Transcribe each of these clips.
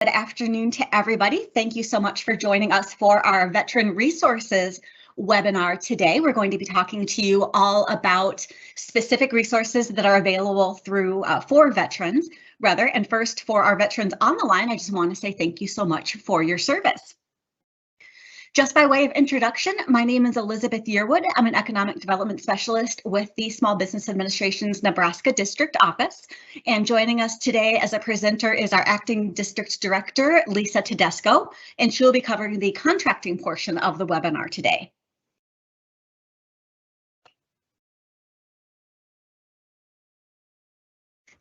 Good afternoon to everybody. Thank you so much for joining us for our Veteran Resources webinar today. We're going to be talking to you all about specific resources that are available through for veterans, rather. And first, for our veterans on the line, I just want to say thank you so much for your service. Just by way of introduction, my name is Elizabeth Yearwood. I'm an Economic Development Specialist with the Small Business Administration's Nebraska District Office. And joining us today as a presenter is our Acting District Director, Lisa Tedesco, and she'll be covering the contracting portion of the webinar today.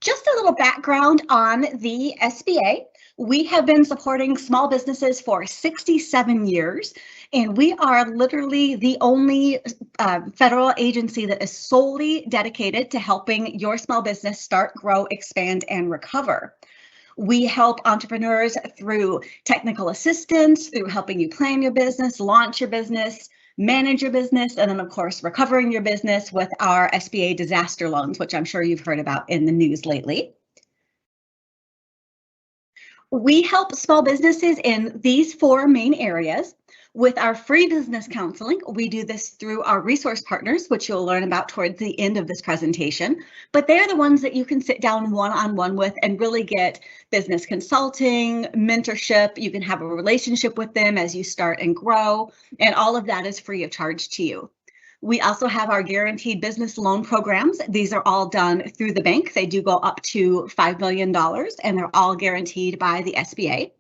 Just a little background on the SBA. We have been supporting small businesses for 67 years, and we are literally the only federal agency that is solely dedicated to helping your small business start, grow, expand, and recover. We help entrepreneurs through technical assistance, through helping you plan your business, launch your business, manage your business, and then of course, recovering your business with our SBA disaster loans, which I'm sure you've heard about in the news lately. We help small businesses in these four main areas. With our free business counseling, we do this through our resource partners, which you'll learn about towards the end of this presentation, but they're the ones that you can sit down one-on-one with and really get business consulting, mentorship. You can have a relationship with them as you start and grow, and all of that is free of charge to you. We also have our guaranteed business loan programs. These are all done through the bank. They do go up to $5 million, and they're all guaranteed by the SBA.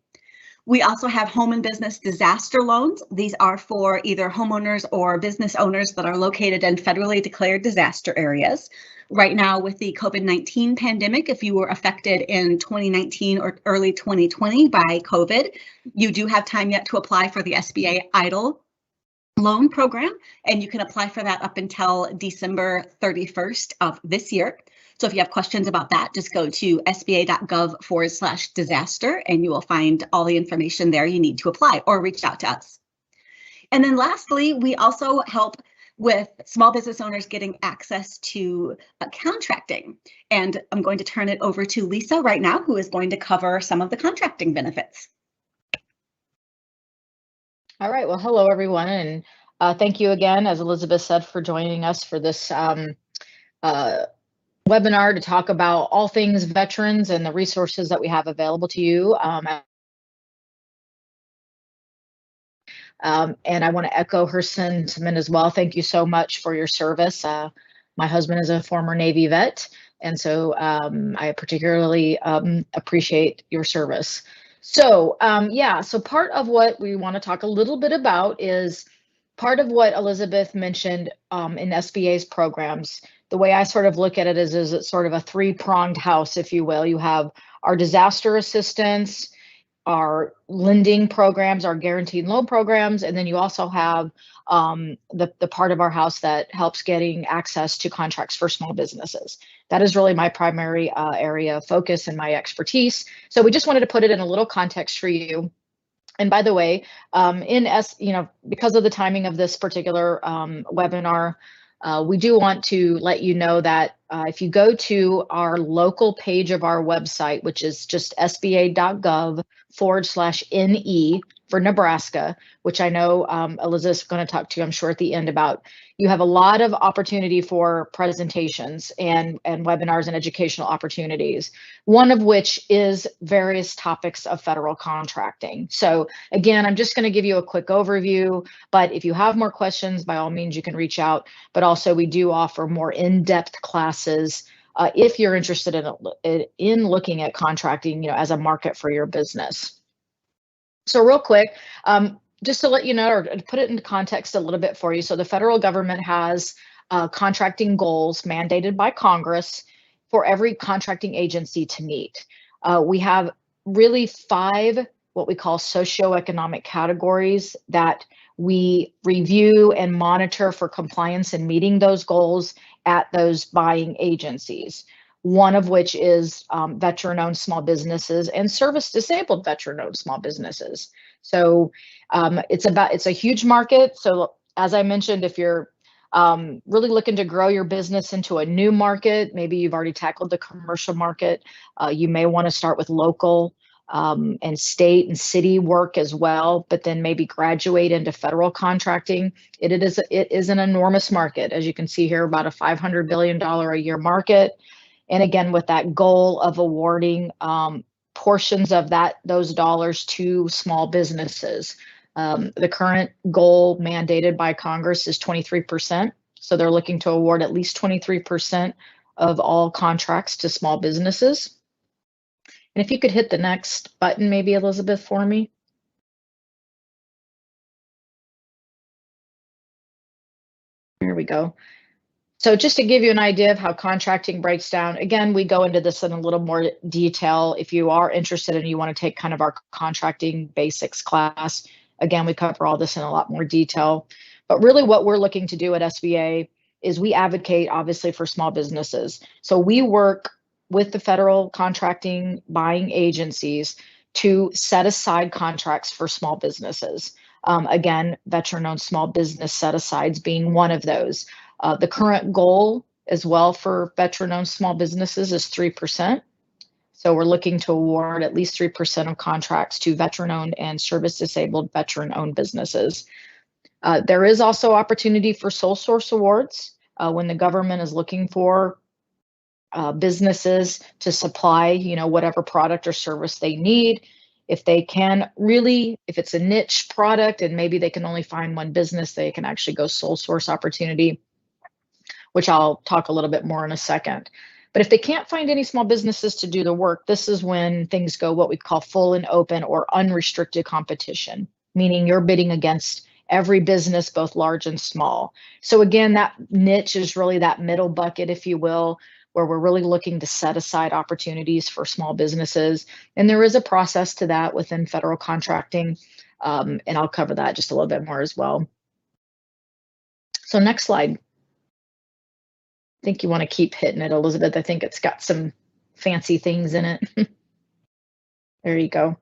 We also have home and business disaster loans. These are for either homeowners or business owners that are located in federally declared disaster areas. Right now, with the COVID-19 pandemic, if you were affected in 2019 or early 2020 by COVID, you do have time yet to apply for the SBA EIDL loan program, and you can apply for that up until December 31st of this year. So if you have questions about that, just go to sba.gov/disaster and you will find all the information there you need to apply, or reach out to us. And then lastly, we also help with small business owners getting access to contracting. And I'm going to turn it over to Lisa right now, who is going to cover some of the contracting benefits. All right, well, hello everyone, and thank you again, as Elizabeth said, for joining us for this webinar to talk about all things veterans and the resources that we have available to you. And I want to echo her sentiment as well. Thank you so much for your service. My husband is a former Navy vet, and so I particularly appreciate your service. So yeah, so part of what we want to talk a little bit about is part of what Elizabeth mentioned in SBA's programs. The way I sort of look at it is it's sort of a three-pronged house, if you will. You have our disaster assistance, our lending programs, our guaranteed loan programs, and then you also have the part of our house that helps getting access to contracts for small businesses. That is really my primary area of focus and my expertise. So we just wanted to put it in a little context for you. And by the way, because of the timing of this particular webinar, we do want to let you know that if you go to our local page of our website, which is just sba.gov/NE for Nebraska, which I know Elizabeth's going to talk to you, I'm sure, at the end about. You have a lot of opportunity for presentations and webinars and educational opportunities, one of which is various topics of federal contracting. So again, I'm just going to give you a quick overview, but if you have more questions, by all means, you can reach out. But also we do offer more in-depth classes if you're interested in looking at contracting, as a market for your business. So real quick, just to let you know, or to put it into context a little bit for you. So the federal government has contracting goals mandated by Congress for every contracting agency to meet. We have really 5 what we call socioeconomic categories that we review and monitor for compliance and meeting those goals at those buying agencies. One of which is veteran-owned small businesses and service-disabled veteran-owned small businesses. So it's a huge market. So as I mentioned, if you're really looking to grow your business into a new market, maybe you've already tackled the commercial market, you may want to start with local and state and city work as well, but then maybe graduate into federal contracting. It is an enormous market. As you can see here, about a $500 billion a year market. And again, with that goal of awarding portions of those dollars to small businesses. The current goal mandated by Congress is 23%. So they're looking to award at least 23% of all contracts to small businesses. And if you could hit the next button, maybe, Elizabeth, for me. Here we go. So just to give you an idea of how contracting breaks down, again, we go into this in a little more detail. If you are interested and you want to take kind of our contracting basics class, again, we cover all this in a lot more detail. But really what we're looking to do at SBA is we advocate, obviously, for small businesses. So we work with the federal contracting buying agencies to set aside contracts for small businesses. Again, veteran-owned small business set-asides being one of those. The current goal as well for veteran-owned small businesses is 3%. So we're looking to award at least 3% of contracts to veteran-owned and service-disabled veteran-owned businesses. There is also opportunity for sole source awards when the government is looking for businesses to supply, whatever product or service they need. If they can really, if it's a niche product and maybe they can only find one business, they can actually go sole source opportunity, which I'll talk a little bit more in a second. But if they can't find any small businesses to do the work, this is when things go what we call full and open or unrestricted competition, meaning you're bidding against every business, both large and small. So again, that niche is really that middle bucket, if you will, where we're really looking to set aside opportunities for small businesses. And there is a process to that within federal contracting, and I'll cover that just a little bit more as well. So next slide. I think you want to keep hitting it, Elizabeth. I think it's got some fancy things in it. There you go.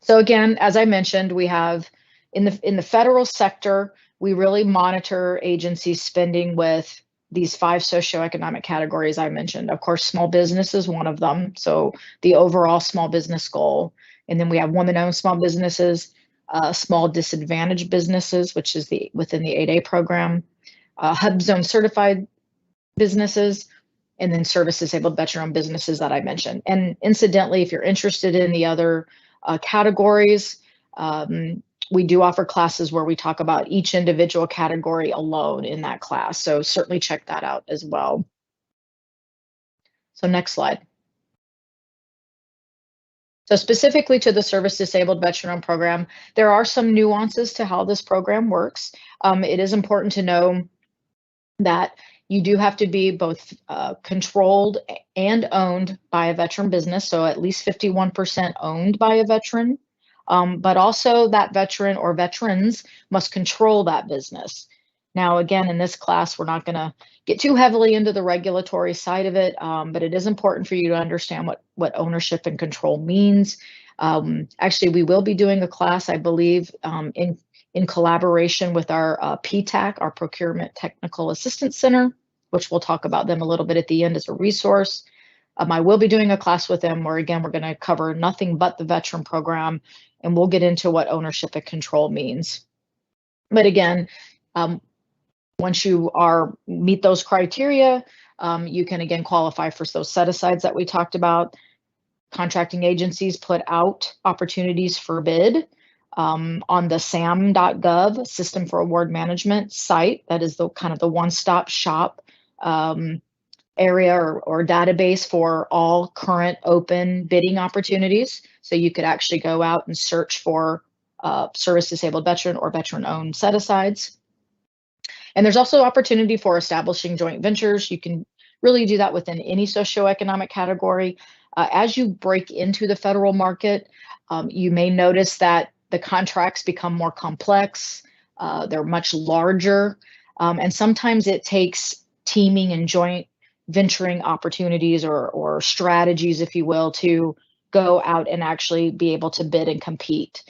So again, as I mentioned, we have in the federal sector, we really monitor agencies spending with these 5 socioeconomic categories I mentioned. Of course, small business is one of them. So the overall small business goal. And then we have women-owned small businesses, small disadvantaged businesses, which is within the 8A program, HUB zone certified businesses, and then service disabled veteran-owned businesses that I mentioned. And incidentally, if you're interested in the other categories, we do offer classes where we talk about each individual category alone in that class. So certainly check that out as well. So next slide. So specifically to the service disabled veteran-owned program, there are some nuances to how this program works. It is important to know that you do have to be both controlled and owned by a veteran business, so at least 51% owned by a veteran, but also that veteran or veterans must control that business. Now, again, in this class, we're not going to get too heavily into the regulatory side of it, but it is important for you to understand what ownership and control means. Actually, we will be doing a class, I believe, in collaboration with our PTAC, our Procurement Technical Assistance Center, which we'll talk about them a little bit at the end as a resource. I will be doing a class with them where, again, we're going to cover nothing but the veteran program, and we'll get into what ownership and control means. But again, once you meet those criteria, you can, again, qualify for those set-asides that we talked about. Contracting agencies put out opportunities for bid on the sam.gov System for Award Management site. That is the kind of the one-stop shop area or database for all current open bidding opportunities. So you could actually go out and search for service disabled veteran or veteran-owned set-asides. And there's also opportunity for establishing joint ventures. You can really do that within any socioeconomic category. As you break into the federal market, you may notice that the contracts become more complex. They're much larger. And sometimes it takes teaming and joint venturing opportunities or strategies, if you will, to go out and actually be able to bid and compete.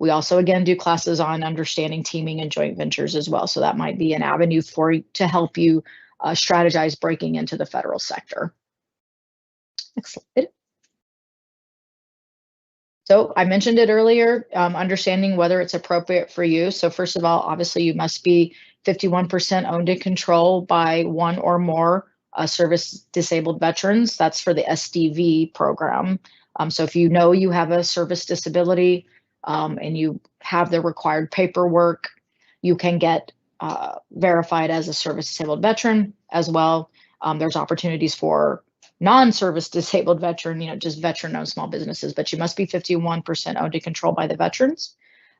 We also, again, do classes on understanding teaming and joint ventures as well. So that might be an avenue to help you strategize breaking into the federal sector. Next slide. So I mentioned it earlier, understanding whether it's appropriate for you. So first of all, obviously you must be 51% owned and controlled by one or more service disabled veterans. That's for the SDV program. So if you know you have a service disability and you have the required paperwork, you can get verified as a service disabled veteran as well. There's opportunities for non-service disabled veteran, just veteran-owned small businesses, but you must be 51% owned and controlled by the veterans.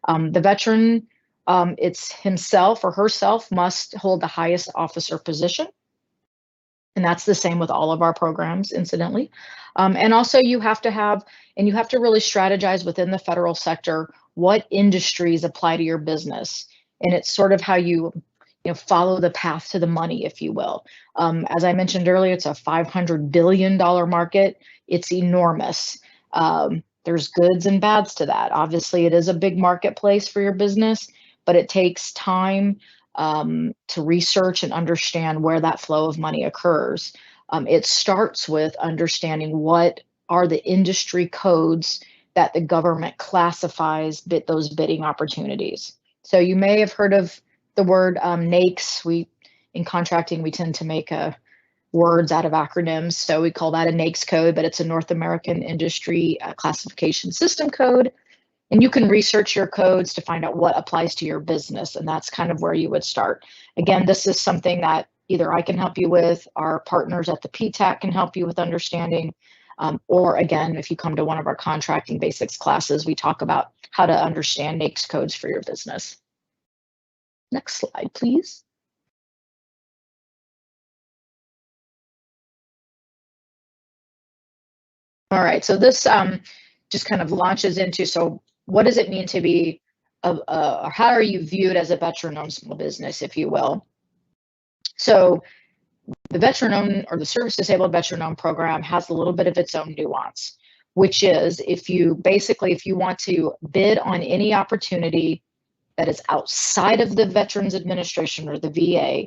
The veteran, it's himself or herself must hold the highest officer position. And that's the same with all of our programs, incidentally. And also you have to really strategize within the federal sector what industries apply to your business. And it's sort of how you follow the path to the money, if you will. As I mentioned earlier, it's a $500 billion market. It's enormous. There's goods and bads to that. Obviously, it is a big marketplace for your business, but it takes time to research and understand where that flow of money occurs. It starts with understanding what are the industry codes that the government classifies those bidding opportunities. So you may have heard of the word NAICS. In contracting, we tend to make words out of acronyms. So we call that a NAICS code, but it's a North American Industry Classification System code. And you can research your codes to find out what applies to your business. And that's kind of where you would start. Again, this is something that either I can help you with, our partners at the PTAC can help you with understanding, or again, if you come to one of our contracting basics classes, we talk about how to understand NAICS codes for your business. Next slide, please. All right, so this just kind of launches into, so what does it mean to be, or how are you viewed as a veteran-owned small business, if you will? So the veteran-owned or the service disabled veteran-owned program has a little bit of its own nuance, which is if you want to bid on any opportunity that is outside of the Veterans Administration or the VA,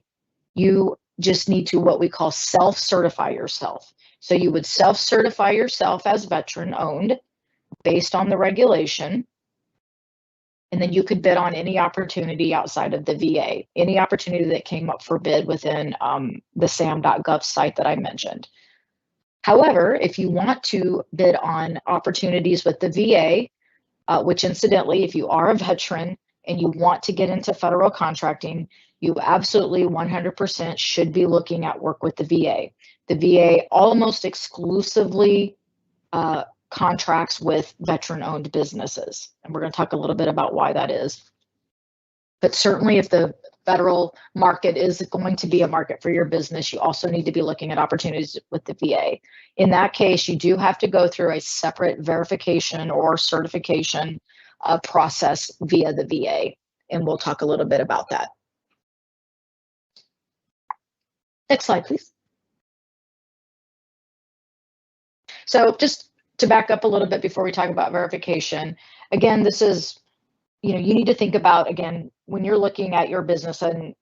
you just need to what we call self-certify yourself. So you would self-certify yourself as veteran-owned based on the regulation, and then you could bid on any opportunity outside of the VA, any opportunity that came up for bid within the sam.gov site that I mentioned. However, if you want to bid on opportunities with the VA, which incidentally, if you are a veteran and you want to get into federal contracting, you absolutely 100% should be looking at work with the VA. The VA almost exclusively contracts with veteran-owned businesses. And we're going to talk a little bit about why that is. But certainly if the federal market is going to be a market for your business, you also need to be looking at opportunities with the VA. In that case, you do have to go through a separate verification or certification process via the VA. And we'll talk a little bit about that. Next slide, please. So just to back up a little bit before we talk about verification, again, this is, you need to think about, again, when you're looking at your business, and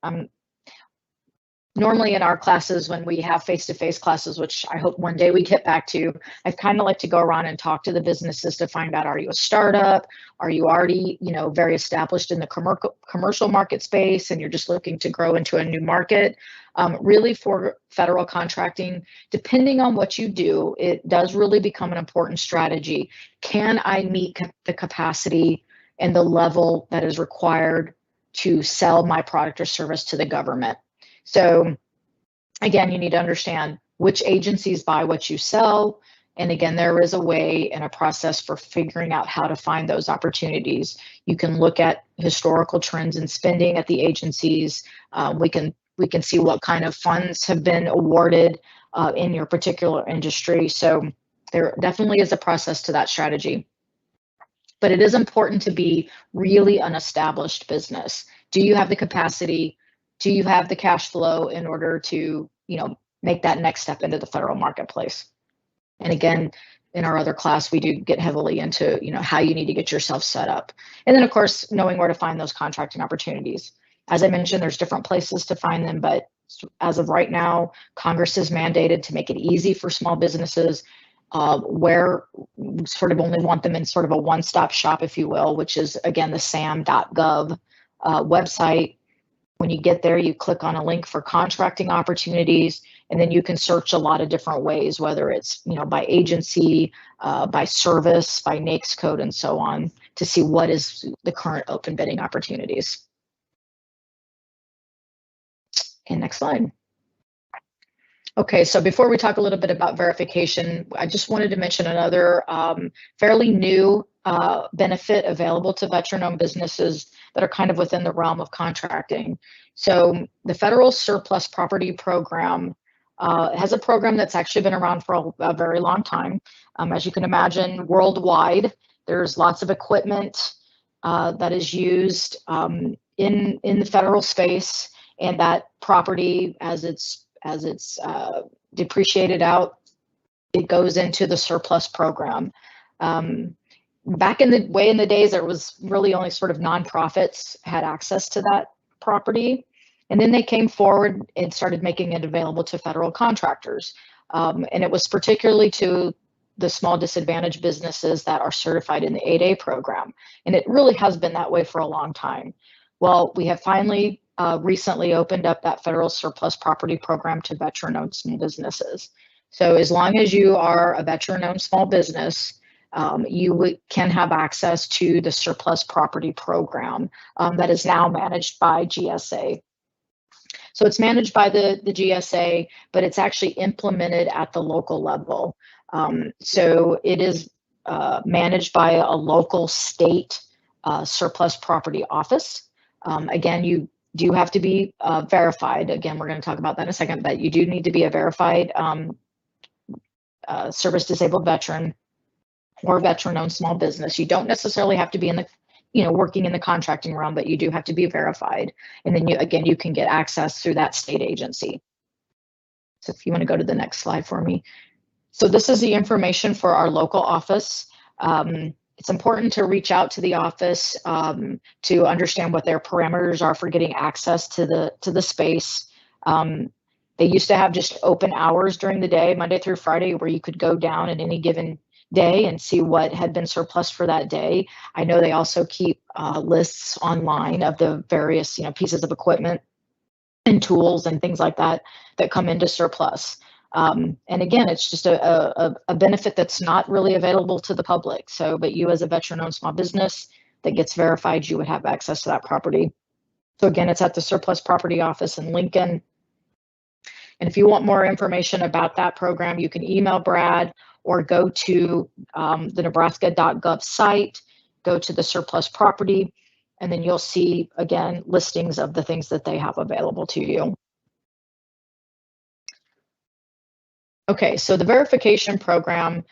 normally in our classes, when we have face-to-face classes, which I hope one day we get back to, I kind of like to go around and talk to the businesses to find out, are you a startup? Are you already, very established in the commercial market space and you're just looking to grow into a new market? Really for federal contracting, depending on what you do, it does really become an important strategy. Can I meet the capacity and the level that is required to sell my product or service to the government? So again, you need to understand which agencies buy what you sell. And again, there is a way and a process for figuring out how to find those opportunities. You can look at historical trends in spending at the agencies. We can see what kind of funds have been awarded in your particular industry. So there definitely is a process to that strategy. But it is important to be really an established business. Do you have the capacity? Do you have the cash flow in order to, make that next step into the federal marketplace? And again, in our other class, we do get heavily into, how you need to get yourself set up. And then, of course, knowing where to find those contracting opportunities. As I mentioned, there's different places to find them, but as of right now, Congress has mandated to make it easy for small businesses where we sort of only want them in sort of a one-stop shop, if you will, which is, again, the sam.gov website. When you get there, you click on a link for contracting opportunities, and then you can search a lot of different ways, whether it's, by agency, by service, by NAICS code, and so on, to see what is the current open bidding opportunities. And next slide. Okay, so before we talk a little bit about verification, I just wanted to mention another fairly new benefit available to veteran-owned businesses that are kind of within the realm of contracting. So the Federal Surplus Property Program has a program that's actually been around for a very long time. As you can imagine, worldwide, there's lots of equipment that is used in the federal space, and that property, as it's depreciated out, it goes into the surplus program. Back in the days, there was really only sort of nonprofits had access to that property. And then they came forward and started making it available to federal contractors. And it was particularly to the small disadvantaged businesses that are certified in the 8A program. And it really has been that way for a long time. Well, we have finally recently opened up that federal surplus property program to veteran-owned small businesses. So as long as you are a veteran-owned small business, you can have access to the surplus property program that is now managed by GSA. So it's managed by the GSA, but it's actually implemented at the local level. So it is managed by a local state surplus property office. Again, you do have to be verified. Again, we're going to talk about that in a second, but you do need to be a verified service disabled veteran or veteran-owned small business. You don't necessarily have to be in the, working in the contracting realm, but you do have to be verified. And then you can get access through that state agency. So if you want to go to the next slide for me. So this is the information for our local office. It's important to reach out to the office to understand what their parameters are for getting access to the space. They used to have just open hours during the day, Monday through Friday, where you could go down at any given day and see what had been surplus for that day. I know they also keep lists online of the various pieces of equipment and tools and things like that that come into surplus. And again, it's just a benefit that's not really available to the public. So, but you as a veteran-owned small business that gets verified, you would have access to that property. So again, it's at the Surplus Property Office in Lincoln. And if you want more information about that program, you can email Brad or go to the Nebraska.gov site, go to the surplus property, and then you'll see, again, listings of the things that they have available to you. Okay, so the verification program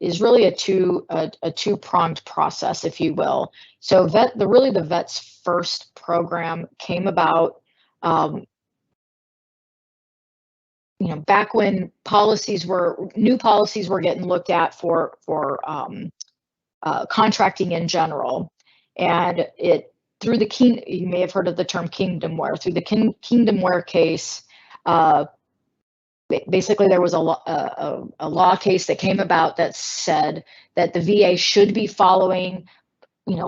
is really a two-pronged process, if you will. So the Vets First program came about back when new policies were getting looked at for contracting in general, and through the you may have heard of the term kingdomware. Through the kingdomware case, basically there was a law case that came about that said that the VA should be following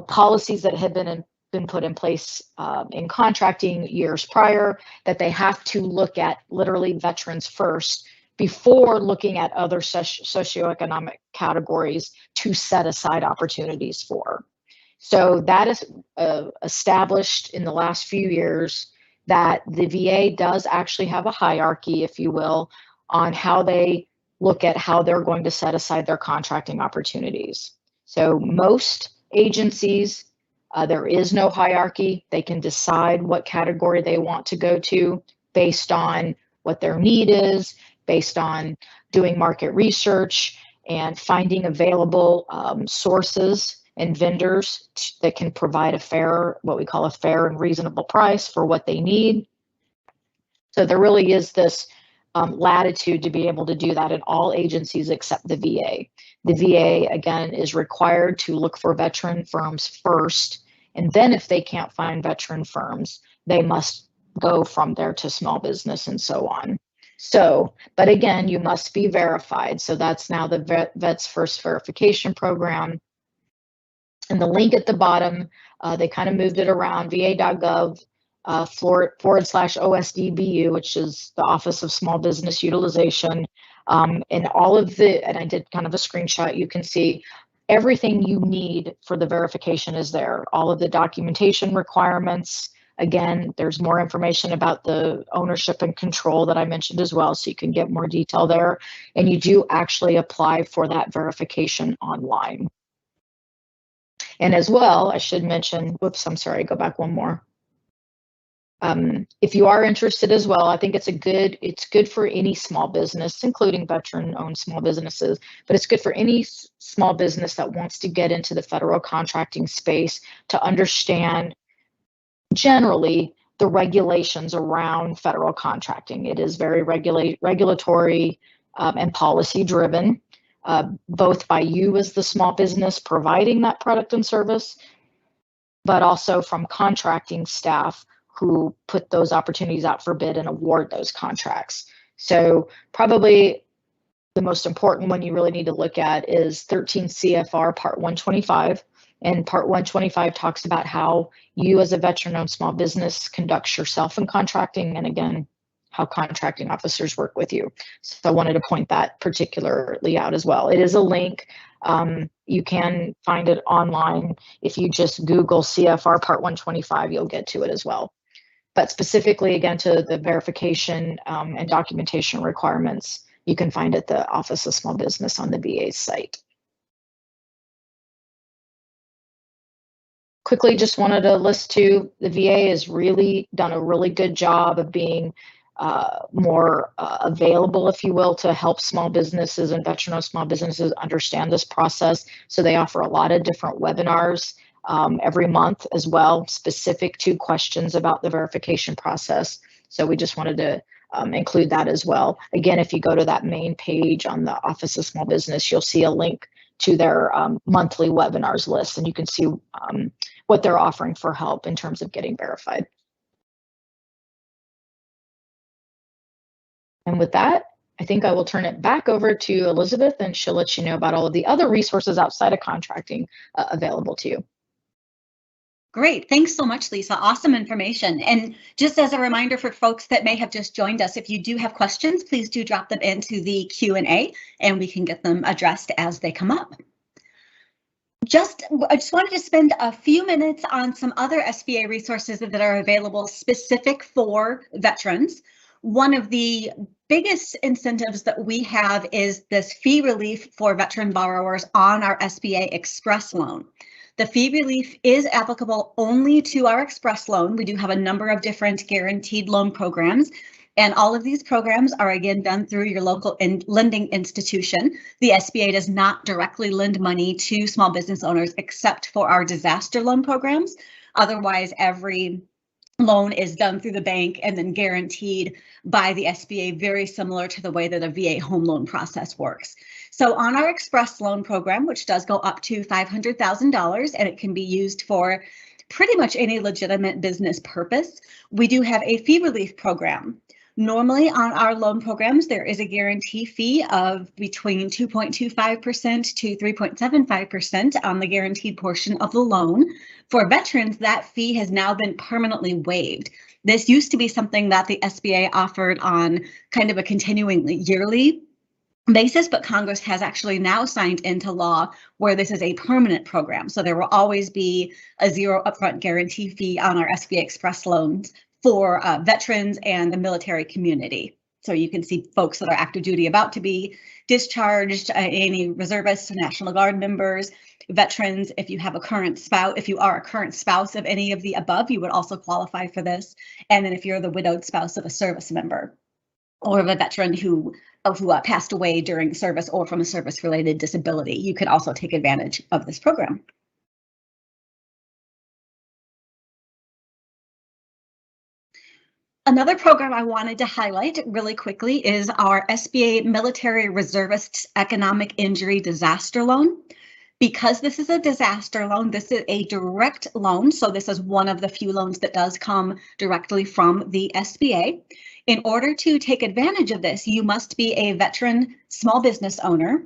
policies that had been put in place in contracting years prior, that they have to look at literally veterans first before looking at other socioeconomic categories to set aside opportunities for. So that is established in the last few years that the VA does actually have a hierarchy, if you will, on how they look at how they're going to set aside their contracting opportunities. So most agencies, there is no hierarchy. They can decide what category they want to go to based on what their need is, based on doing market research and finding available sources and vendors that can provide what we call a fair and reasonable price for what they need. So there really is this latitude to be able to do that in all agencies except the VA. The VA, again, is required to look for veteran firms first, and then if they can't find veteran firms, they must go from there to small business and so on. So, but again, you must be verified. So that's now the Vets First Verification Program. And the link at the bottom, they kind of moved it around, va.gov /OSDBU, which is the Office of Small Business Utilization. And all of and I did kind of a screenshot, you can see everything you need for the verification is there. All of the documentation requirements. Again, there's more information about the ownership and control that I mentioned as well, so you can get more detail there. And you do actually apply for that verification online. And as well, I should mention, whoops, I'm sorry, go back one more. If you are interested as well, I think it's good for any small business, including veteran-owned small businesses, but it's good for any small business that wants to get into the federal contracting space to understand generally the regulations around federal contracting. It is very regulatory and policy driven, both by you as the small business providing that product and service, but also from contracting staff who put those opportunities out for bid and award those contracts. So probably the most important one you really need to look at is 13 CFR Part 125. And Part 125 talks about how you as a veteran-owned small business conducts yourself in contracting, and again, how contracting officers work with you. So I wanted to point that particularly out as well. It is a link. You can find it online. If you just Google CFR Part 125, you'll get to it as well. But specifically, again, to the verification and documentation requirements, you can find at the Office of Small Business on the VA's site. Quickly, just wanted to list too, the VA has really done a really good job of being more available, if you will, to help small businesses and veteran-owned small businesses understand this process. So they offer a lot of different webinars every month as well, specific to questions about the verification process. So we just wanted to include that as well. Again, if you go to that main page on the Office of Small Business, you'll see a link to their monthly webinars list, and you can see what they're offering for help in terms of getting verified. And with that, I think I will turn it back over to Elizabeth, and she'll let you know about all of the other resources outside of contracting available to you. Great. Thanks so much, Lisa. Awesome information. And just as a reminder for folks that may have just joined us, if you do have questions, please do drop them into the Q&A and we can get them addressed as they come up. I just wanted to spend a few minutes on some other SBA resources that are available specific for veterans. One of the biggest incentives that we have is this fee relief for veteran borrowers on our SBA Express loan. The fee relief is applicable only to our Express loan. We do have a number of different guaranteed loan programs, and all of these programs are again done through your local lending institution. The SBA does not directly lend money to small business owners except for our disaster loan programs. Otherwise, every loan is done through the bank and then guaranteed by the SBA, very similar to the way that a VA home loan process works. So on our Express loan program, which does go up to $500,000 and it can be used for pretty much any legitimate business purpose, we do have a fee relief program. Normally on our loan programs, there is a guarantee fee of between 2.25% to 3.75% on the guaranteed portion of the loan. For veterans, that fee has now been permanently waived. This used to be something that the SBA offered on kind of a continuing yearly basis, but Congress has actually now signed into law where this is a permanent program. So there will always be a zero upfront guarantee fee on our SBA Express loans for veterans and the military community. So you can see folks that are active duty about to be discharged, any reservists, National Guard members, veterans. If you have a current spouse, if you are a current spouse of any of the above, you would also qualify for this. And then if you're the widowed spouse of a service member or of a veteran who passed away during service or from a service-related disability, you can also take advantage of this program. Another program I wanted to highlight really quickly is our SBA Military Reservists Economic Injury Disaster Loan. Because this is a disaster loan, this is a direct loan. So this is one of the few loans that does come directly from the SBA. In order to take advantage of this, you must be a veteran small business owner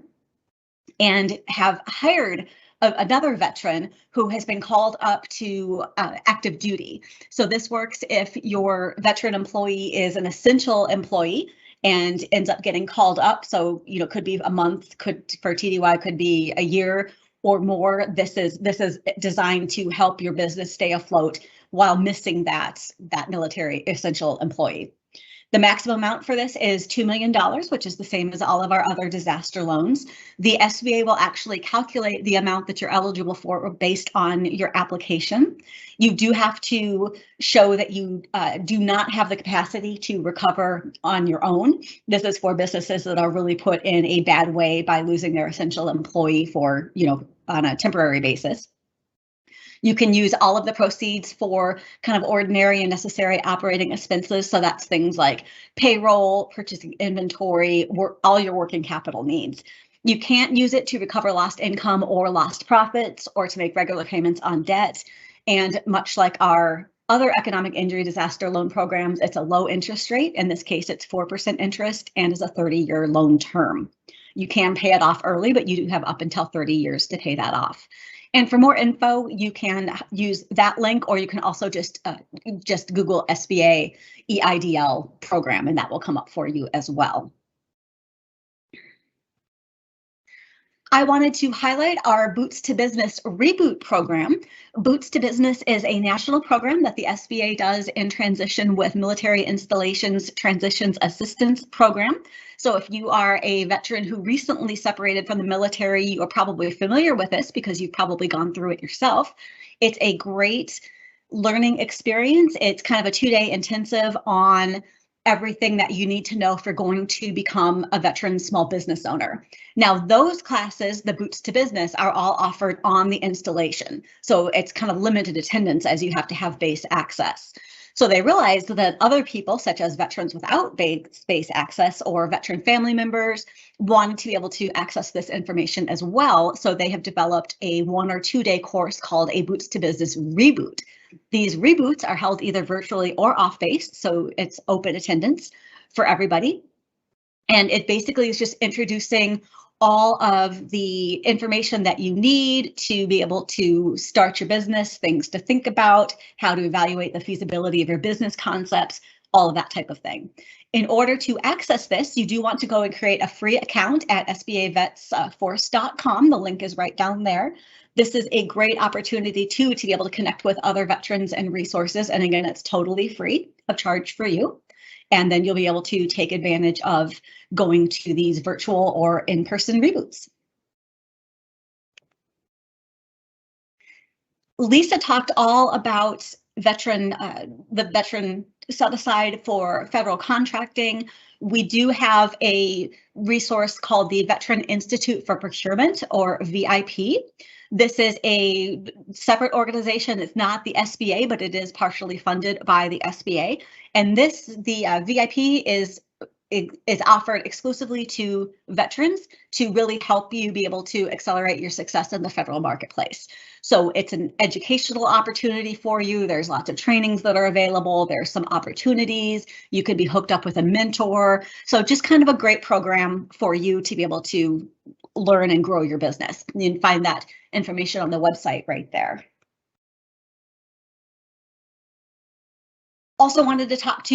and have hired another veteran who has been called up to active duty. So this works if your veteran employee is an essential employee and ends up getting called up. So, you know, could be a month, for TDY could be a year or more. This is designed to help your business stay afloat while missing that military essential employee. The maximum amount for this is $2 million, which is the same as all of our other disaster loans. The SBA will actually calculate the amount that you're eligible for based on your application. You do have to show that you do not have the capacity to recover on your own. This is for businesses that are really put in a bad way by losing their essential employee for, you know, on a temporary basis. You can use all of the proceeds for kind of ordinary and necessary operating expenses. So that's things like payroll, purchasing inventory, all your working capital needs. You can't use it to recover lost income or lost profits or to make regular payments on debt. And much like our other economic injury disaster loan programs, it's a low interest rate. In this case, it's 4% interest and is a 30-year loan term. You can pay it off early, but you do have up until 30 years to pay that off. And for more info, you can use that link, or you can also just Google SBA EIDL program, and that will come up for you as well. I wanted to highlight our Boots to Business Reboot program. Boots to Business is a national program that the SBA does in transition with Military Installations Transitions Assistance Program. So if you are a veteran who recently separated from the military, you are probably familiar with this because you've probably gone through it yourself. It's a great learning experience. It's kind of a 2-day intensive on everything that you need to know if you're going to become a veteran small business owner. Now, those classes, the Boots to Business, are all offered on the installation. So it's kind of limited attendance as you have to have base access. So they realized that other people, such as veterans without base access or veteran family members, wanted to be able to access this information as well. So they have developed a 1 or 2 day course called a Boots to Business Reboot. These reboots are held either virtually or off base, so it's open attendance for everybody. And it basically is just introducing all of the information that you need to be able to start your business, things to think about, how to evaluate the feasibility of your business concepts, all of that type of thing. In order to access this, you do want to go and create a free account at sbavetsforce.com. The link is right down there. This is a great opportunity to be able to connect with other veterans and resources. And again, it's totally free of charge for you. And then you'll be able to take advantage of going to these virtual or in-person reboots. Lisa talked all about the veteran set aside for federal contracting. We do have a resource called the Veteran Institute for Procurement, or VIP. This is a separate organization. It's not the SBA, but it is partially funded by the SBA. And the VIP is offered exclusively to veterans to really help you be able to accelerate your success in the federal marketplace. So it's an educational opportunity for you. There's lots of trainings that are available. There's some opportunities. You could be hooked up with a mentor. So just kind of a great program for you to be able to learn and grow your business. You can find that information on the website right there. Also wanted to talk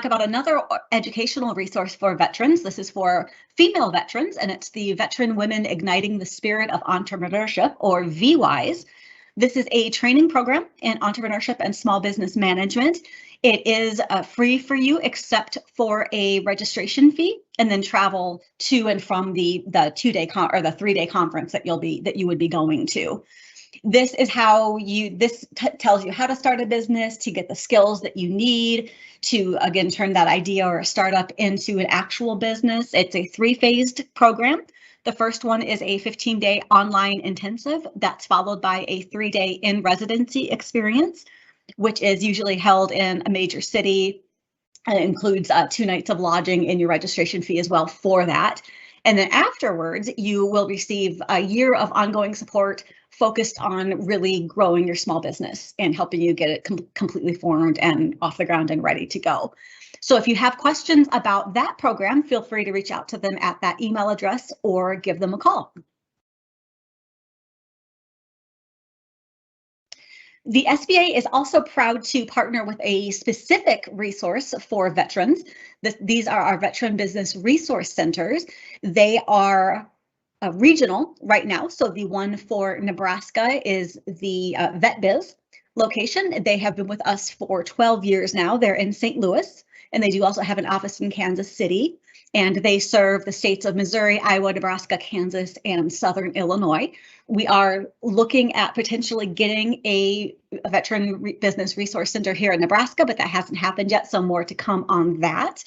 about another educational resource for veterans. This is for female veterans, and it's the Veteran Women Igniting the Spirit of Entrepreneurship, or VWISE. This is a training program in entrepreneurship and small business management. It is free for you except for a registration fee, and then travel to and from the 2-day or the 3-day conference that you would be going to. This is how tells you how to start a business, to get the skills that you need to, again, turn that idea or a startup into an actual business. It's a 3-phased program. The first one is a 15-day online intensive that's followed by a 3-day in-residency experience, which is usually held in a major city. It includes 2 nights of lodging in your registration fee as well for that. And then afterwards, you will receive a year of ongoing support focused on really growing your small business and helping you get it completely formed and off the ground and ready to go. So if you have questions about that program, feel free to reach out to them at that email address or give them a call. The SBA is also proud to partner with a specific resource for veterans. These are our Veteran Business Resource Centers. They are regional right now. So the one for Nebraska is the VetBiz location. They have been with us for 12 years now. They're in St. Louis, and they do also have an office in Kansas City. And they serve the states of Missouri, Iowa, Nebraska, Kansas, and Southern Illinois. We are looking at potentially getting a Veteran Business Resource Center here in Nebraska, but that hasn't happened yet, so more to come on that.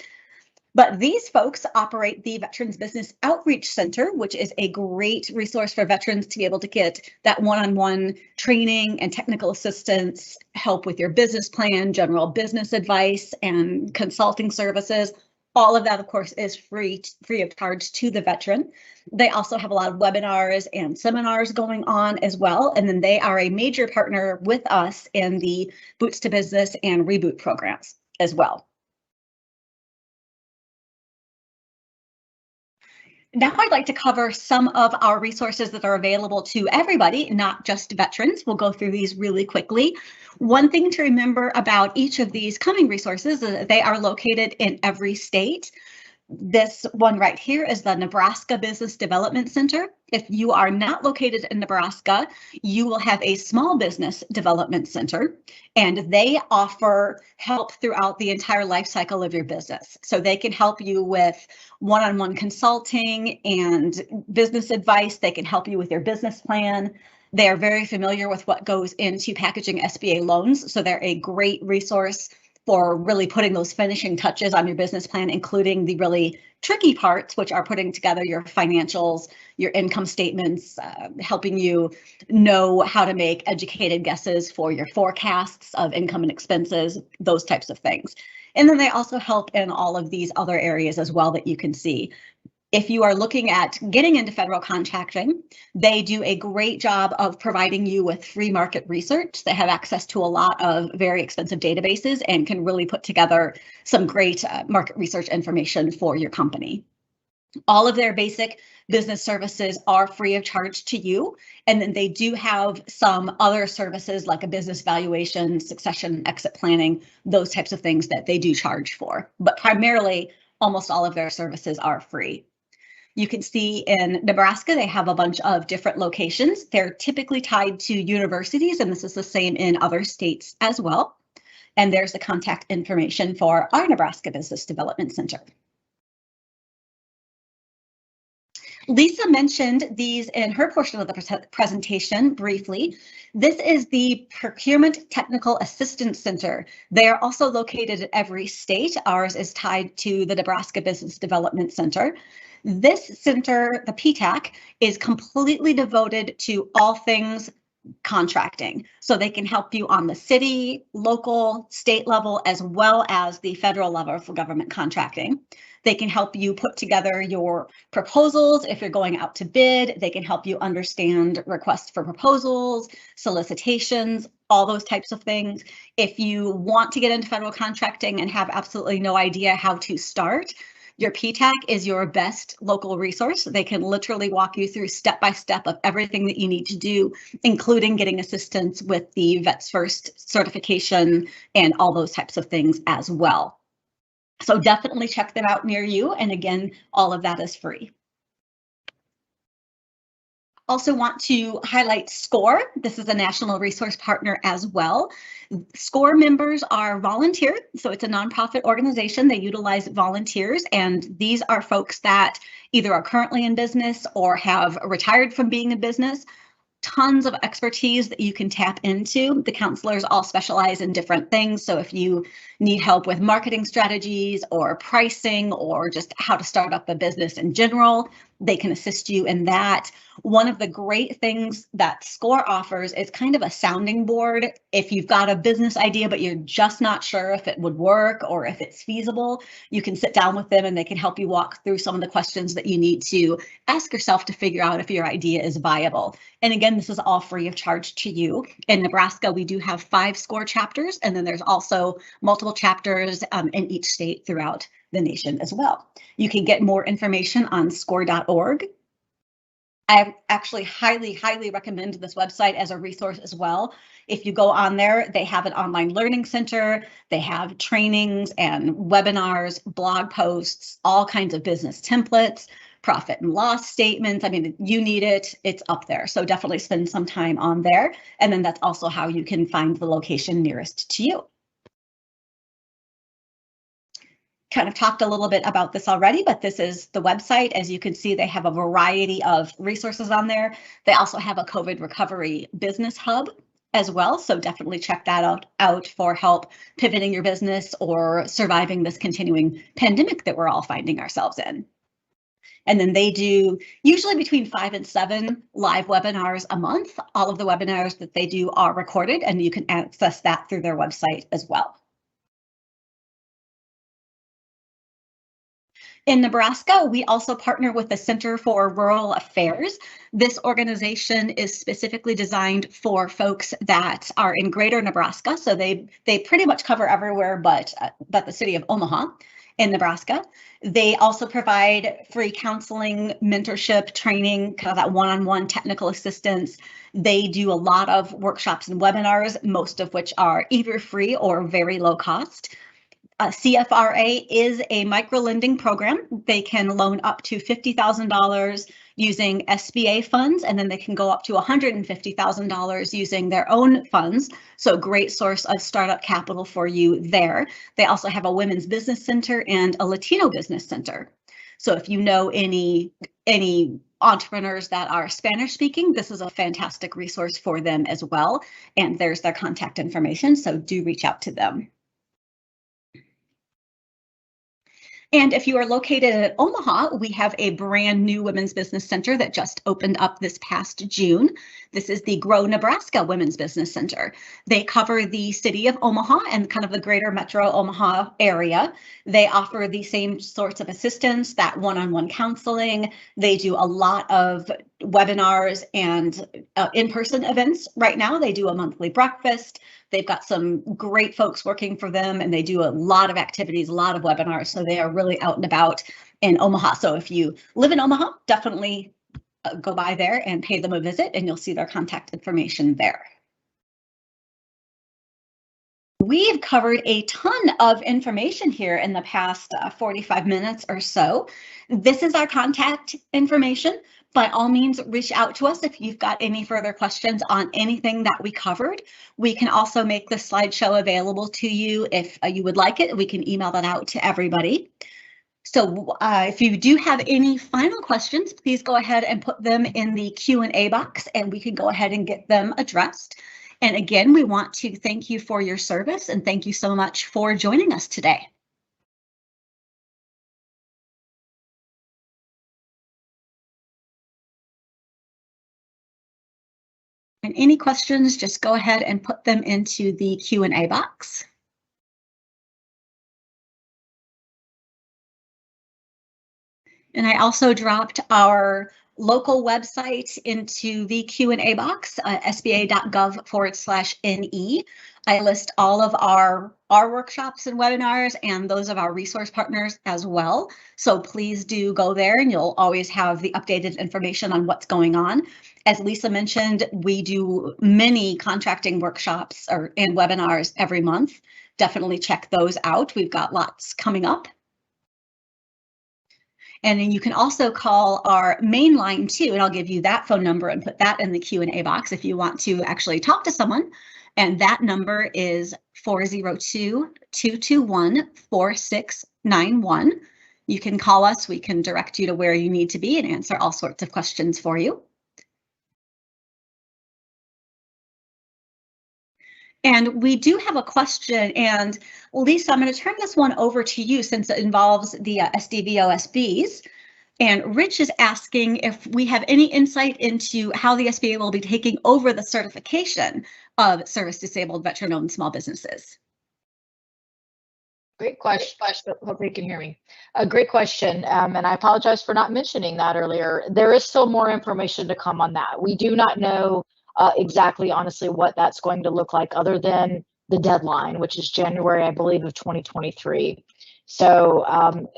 But these folks operate the Veterans Business Outreach Center, which is a great resource for veterans to be able to get that one-on-one training and technical assistance, help with your business plan, general business advice, and consulting services. All of that, of course, is free of charge to the veteran. They also have a lot of webinars and seminars going on as well. And then they are a major partner with us in the Boots to Business and Reboot programs as well. Now I'd like to cover some of our resources that are available to everybody, not just veterans. We'll go through these really quickly. One thing to remember about each of these coming resources is that they are located in every state. This one right here is the Nebraska Business Development Center. If you are not located in Nebraska, you will have a Small Business Development Center, and they offer help throughout the entire life cycle of your business. So they can help you with one-on-one consulting and business advice. They can help you with your business plan. They are very familiar with what goes into packaging SBA loans, so they're a great resource for really putting those finishing touches on your business plan, including the really tricky parts, which are putting together your financials, your income statements, helping you know how to make educated guesses for your forecasts of income and expenses, those types of things. And then they also help in all of these other areas as well that you can see. If you are looking at getting into federal contracting, they do a great job of providing you with free market research. They have access to a lot of very expensive databases and can really put together some great market research information for your company. All of their basic business services are free of charge to you. And then they do have some other services like a business valuation, succession, exit planning, those types of things that they do charge for. But primarily, almost all of their services are free. You can see in Nebraska, they have a bunch of different locations. They're typically tied to universities, and this is the same in other states as well. And there's the contact information for our Nebraska Business Development Center. Lisa mentioned these in her portion of the presentation briefly. This is the Procurement Technical Assistance Center. They are also located at every state. Ours is tied to the Nebraska Business Development Center. This center, the PTAC, is completely devoted to all things contracting. So they can help you on the city, local, state level, as well as the federal level for government contracting. They can help you put together your proposals if you're going out to bid. They can help you understand requests for proposals, solicitations, all those types of things. If you want to get into federal contracting and have absolutely no idea how to start, your PTAC is your best local resource. They can literally walk you through step by step of everything that you need to do, including getting assistance with the Vets First certification and all those types of things as well. So definitely check them out near you. And again, all of that is free. Also want to highlight SCORE. This is a national resource partner as well. SCORE members are volunteer, so it's a nonprofit organization. They utilize volunteers, and these are folks that either are currently in business or have retired from being in business. Tons of expertise that you can tap into. The counselors all specialize in different things. So if you need help with marketing strategies or pricing or just how to start up a business in general, they can assist you in that. One of the great things that SCORE offers is kind of a sounding board. If you've got a business idea, but you're just not sure if it would work or if it's feasible, you can sit down with them and they can help you walk through some of the questions that you need to ask yourself to figure out if your idea is viable. And again, this is all free of charge to you. In Nebraska, we do have 5 SCORE chapters, and then there's also multiple chapters in each state throughout the nation as well. You can get more information on score.org. I actually highly recommend this website as a resource as well. If you go on there, they have an online learning center, they have trainings and webinars, blog posts, all kinds of business templates, profit and loss statements. I mean, you need it, it's up there. So definitely spend some time on there. And then that's also how you can find the location nearest to you. Kind of talked a little bit about this already, but this is the website. As you can see, they have a variety of resources on there. They also have a COVID recovery business hub as well. So definitely check that out for help pivoting your business or surviving this continuing pandemic that we're all finding ourselves in. And then they do usually between 5 and 7 live webinars a month. All of the webinars that they do are recorded, and you can access that through their website as well. In Nebraska, we also partner with the Center for Rural Affairs. This organization is specifically designed for folks that are in greater Nebraska. So they pretty much cover everywhere but the city of Omaha in Nebraska. They also provide free counseling, mentorship, training, kind of that one-on-one technical assistance. They do a lot of workshops and webinars, most of which are either free or very low cost. CFRA is a micro-lending program. They can loan up to $50,000 using SBA funds, and then they can go up to $150,000 using their own funds. So great source of startup capital for you there. They also have a women's business center and a Latino business center. So if you know any entrepreneurs that are Spanish speaking, this is a fantastic resource for them as well. And there's their contact information, so do reach out to them. And if you are located in Omaha, we have a brand new Women's Business Center that just opened up this past June. This is the Grow Nebraska Women's Business Center. They cover the city of Omaha and kind of the greater metro Omaha area. They offer the same sorts of assistance, that one-on-one counseling. They do a lot of webinars and in-person events right now. They do a monthly breakfast. They've got some great folks working for them, and they do a lot of activities, a lot of webinars. So they are really out and about in Omaha. So if you live in Omaha, definitely go by there and pay them a visit, and you'll see their contact information there. We've covered a ton of information here in the past 45 minutes or so. This is our contact information. By all means, reach out to us if you've got any further questions on anything that we covered. We can also make the slideshow available to you if you would like it. We can email that out to everybody. So if you do have any final questions, please go ahead and put them in the Q&A box, and we can go ahead and get them addressed. And again, we want to thank you for your service, and thank you so much for joining us today. And any questions, just go ahead and put them into the Q&A box. And I also dropped our local website into the Q&A box, sba.gov/NE. I list all of our workshops and webinars and those of our resource partners as well. So please do go there, and you'll always have the updated information on what's going on. As Lisa mentioned, we do many contracting workshops and webinars every month. Definitely check those out. We've got lots coming up. And then you can also call our main line too, and I'll give you that phone number and put that in the Q&A box if you want to actually talk to someone. And that number is 402-221-4691. You can call us. We can direct you to where you need to be and answer all sorts of questions for you. And we do have a question, and Lisa, I'm going to turn this one over to you since it involves the SDVOSBs. And Rich is asking if we have any insight into how the SBA will be taking over the certification of service-disabled veteran-owned small businesses. Great question. Hope you can hear me. A great question, and I apologize for not mentioning that earlier. There is still more information to come on that. We do not know exactly, honestly, what that's going to look like other than the deadline, which is January, I believe, of 2023. So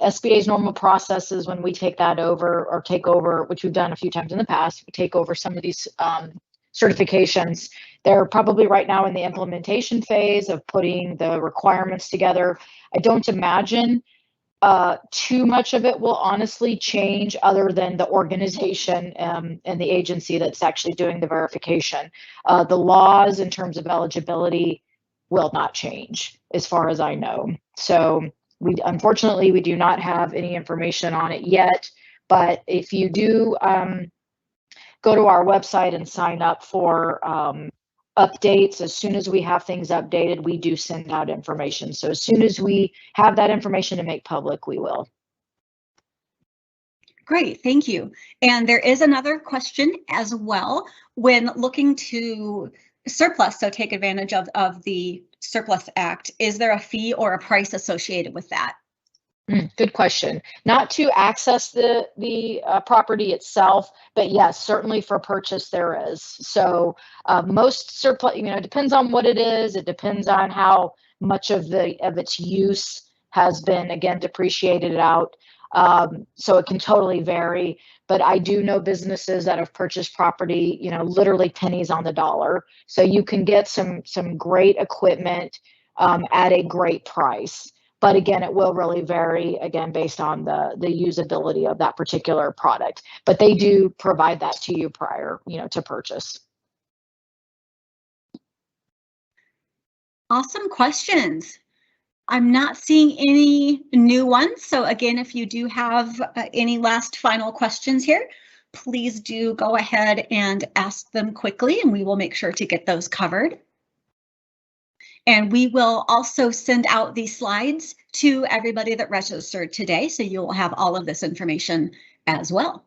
SBA's normal processes when we take that over or take over, which we've done a few times in the past, we take over some of these certifications. They're probably right now in the implementation phase of putting the requirements together. I don't imagine too much of it will honestly change other than the organization and the agency that's actually doing the verification. The laws in terms of eligibility will not change as far as I know. So unfortunately, we do not have any information on it yet, but if you do go to our website and sign up for updates, as soon as we have things updated, we do send out information. So as soon as we have that information to make public, we will. Great, thank you. And there is another question as well. When looking to surplus, so take advantage of the Surplus Act, is there a fee or a price associated with that? Good question. Not to access the property itself, but yes, certainly for purchase there is. So most surplus, it depends on what it is. It depends on how much of its use has been, again, depreciated out. So it can totally vary. But I do know businesses that have purchased property, literally pennies on the dollar. So you can get some great equipment at a great price. But again, it will really vary, again, based on the usability of that particular product. But they do provide that to you prior, to purchase. Awesome questions. I'm not seeing any new ones. So again, if you do have any last final questions here, please do go ahead and ask them quickly, and we will make sure to get those covered. And we will also send out these slides to everybody that registered today, so you'll have all of this information as well.